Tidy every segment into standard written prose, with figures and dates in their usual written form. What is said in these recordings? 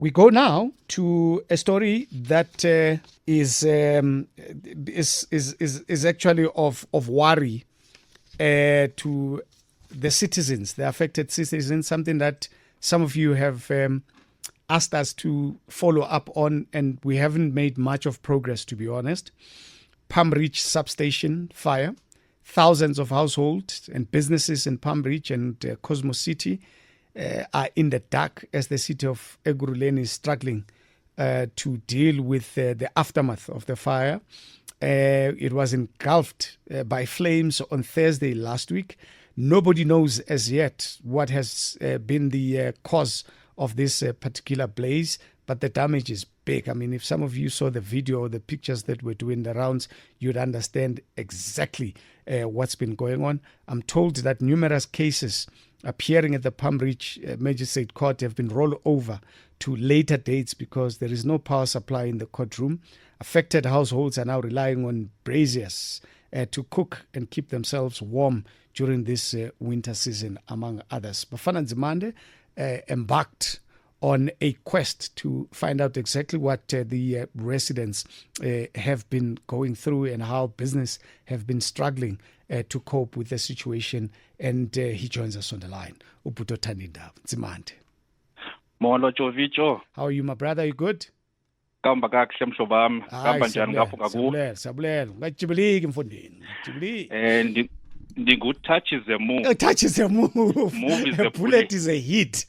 We go now to a story that is actually of worry to the citizens, the affected citizens, something that some of you have asked us to follow up on, and we haven't made much of progress, to be honest. Palm Ridge substation fire. Thousands of households and businesses in Palm Ridge and Cosmos City are in the dark as the city of Ekurhuleni is struggling to deal with the aftermath of the fire. It was engulfed by flames on Thursday last week. Nobody knows as yet what has been the cause of this particular blaze, but the damage is big. I mean, if some of you saw the video or the pictures that were doing the rounds, you'd understand exactly what's been going on. I'm told that numerous cases appearing at the Palm Ridge Magistrate Court have been rolled over to later dates because there is no power supply in the courtroom. Affected households are now relying on braziers to cook and keep themselves warm during this winter season, among others. Bafana Nzimande embarked on a quest to find out exactly what the residents have been going through and how business have been struggling to cope with the situation. And he joins us on the line. Uputo Tanida Nzimande. Molo Jovicho. How are you, my brother? Are you good? Kamba kakuhle mhlobami. Kamba njani ngapho ngaku? Sabulela. Ngajibiliki mfundini. Jibiliki. Good touch is a move. Touch is a move. Move is a bullet is a hit.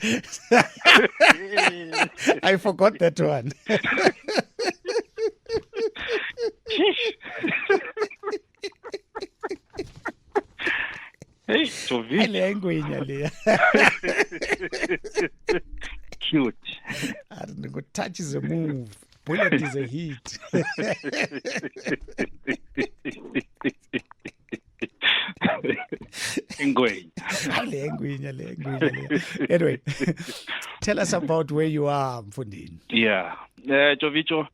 I forgot that one. Hey, Jovicho. Cute. I don't know. Touch is a move. Bullet is a hit. Anyway, tell us about where you are, Mfundini. Yeah, Jovicho,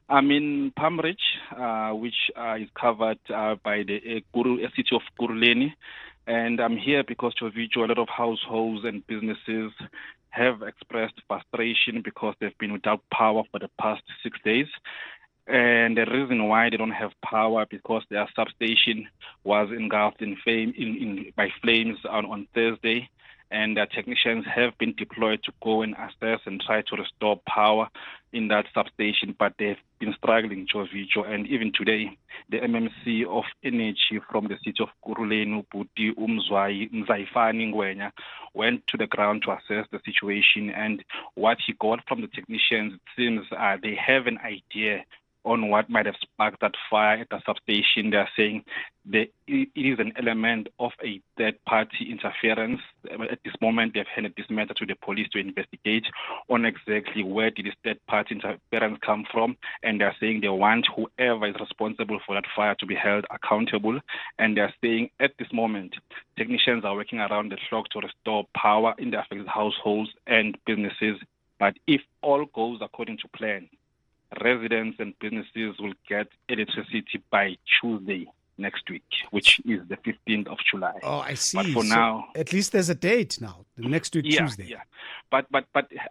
I'm in Palm Ridge, which is covered by the city of Ekurhuleni, and I'm here because, Jovicho, a lot of households and businesses have expressed frustration because they've been without power for the past 6 days. And the reason why they don't have power because their substation was engulfed by flames on Thursday, and their technicians have been deployed to go and assess and try to restore power in that substation, but they've been struggling, Jovicho. And even today, the MMC of Energy from the city of Ekurhuleni, Buti Mzaifani Ngwenya, went to the ground to assess the situation, and what he got from the technicians, it seems they have an idea on what might have sparked that fire at the substation. They are saying it is an element of a third-party interference. At this moment, they've handed this matter to the police to investigate on exactly where did this third-party interference come from, and they are saying they want whoever is responsible for that fire to be held accountable. And they are saying at this moment, technicians are working around the clock to restore power in the affected households and businesses. But if all goes according to plan, residents and businesses will get electricity by Tuesday next week, which is the 15th of July. Oh, I see. But for now, at least there's a date now, the next week, Tuesday. Yeah. But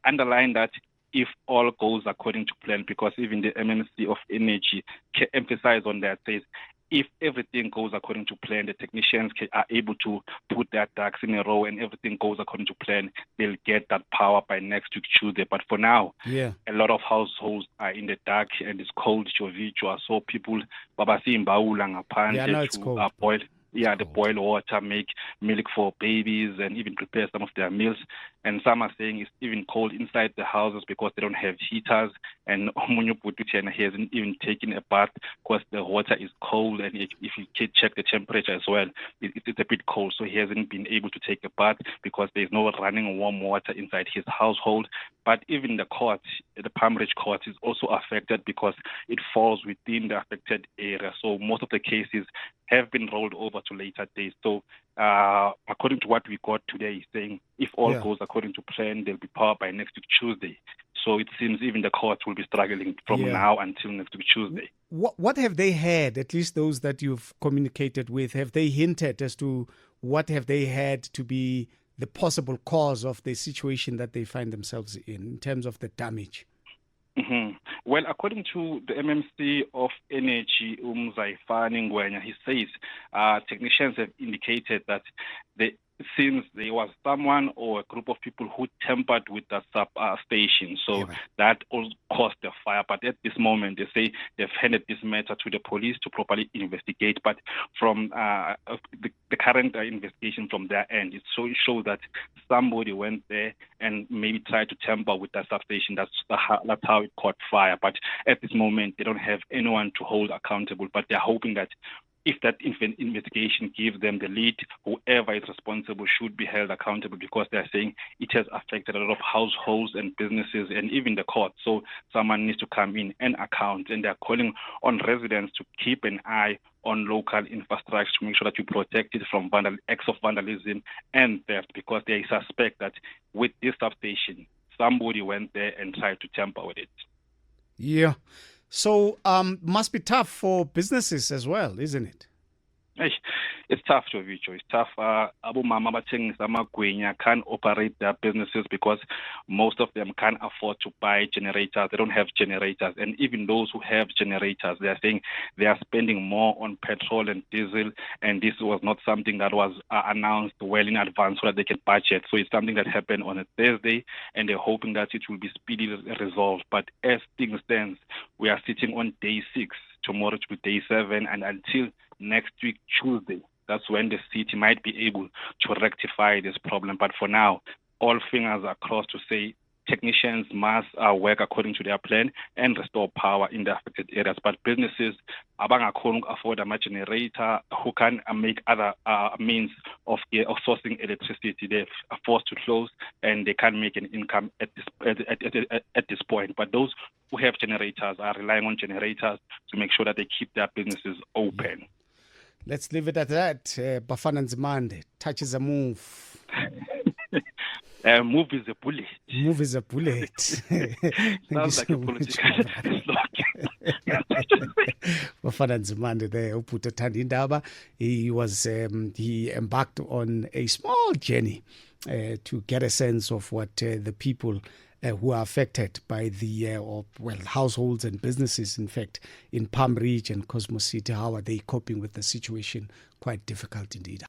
underline that if all goes according to plan, because even the MMC of Energy can emphasize on that, says if everything goes according to plan, the technicians are able to put their ducks in a row and everything goes according to plan, they'll get that power by next week, Tuesday. But for now, a lot of households are in the dark and it's cold, Jovicho. So people, it's cold. boil. Yeah, the boil water, make milk for babies, and even prepare some of their meals. And some are saying it's even cold inside the houses because they don't have heaters. And Omunyo Putuchena hasn't even taken a bath because the water is cold. And if you can check the temperature as well, it's a bit cold. So he hasn't been able to take a bath because there's no running warm water inside his household. But even the court, the Palm Ridge court, is also affected because it falls within the affected area. So most of the cases have been rolled over to later days. So according to what we got today, saying if all goes according to plan, there'll be power by next week, Tuesday. So it seems even the courts will be struggling from now until next week, Tuesday. What have they had, at least those that you've communicated with? Have they hinted as to what have they had to be the possible cause of the situation that they find themselves in terms of the damage? Mm-hmm. Well, according to the MMC of Energy, Zaifani Ngwenya, he says technicians have indicated that since there was someone or a group of people who tampered with the station, so that also caused the fire. But at this moment, they say they've handed this matter to the police to properly investigate. But from the current investigation from their end, it shows that somebody went there and maybe tried to tamper with the substation. That's how it caught fire. But at this moment, they don't have anyone to hold accountable. But they're hoping that if that investigation gives them the lead, whoever is responsible should be held accountable, because they're saying it has affected a lot of households and businesses and even the courts. So someone needs to come in and account, and they're calling on residents to keep an eye on local infrastructure to make sure that you protect it from acts of vandalism and theft, because they suspect that with this substation, somebody went there and tried to tamper with it. Yeah. So must be tough for businesses as well, isn't it? It's tough, Jovicho. It's tough. Abu Mama Bating Zamagwenya can't operate their businesses because most of them can't afford to buy generators. They don't have generators. And even those who have generators, they're saying they are spending more on petrol and diesel. And this was not something that was announced well in advance so that they can budget. So it's something that happened on a Thursday, and they're hoping that it will be speedily resolved. But as things stand, we are sitting on day 6. Tomorrow to be day 7, and until next week, Tuesday, that's when the city might be able to rectify this problem. But for now, all fingers are crossed to say technicians must work according to their plan and restore power in the affected areas. But businesses can't afford a generator, who can make other means of sourcing electricity. They're forced to close, and they can't make an income at this point. But those who have generators are relying on generators to make sure that they keep their businesses open. Let's leave it at that. Bafana Nzimande, touch is a move. Move is a bullet. Move is a bullet. Sounds like a political slogan. Bafana Nzimande there, Uputa Tandindaba. He embarked on a small journey to get a sense of what the people who are affected by the households and businesses, in fact, in Palm Ridge and Cosmos City, how are they coping with the situation? Quite difficult indeed.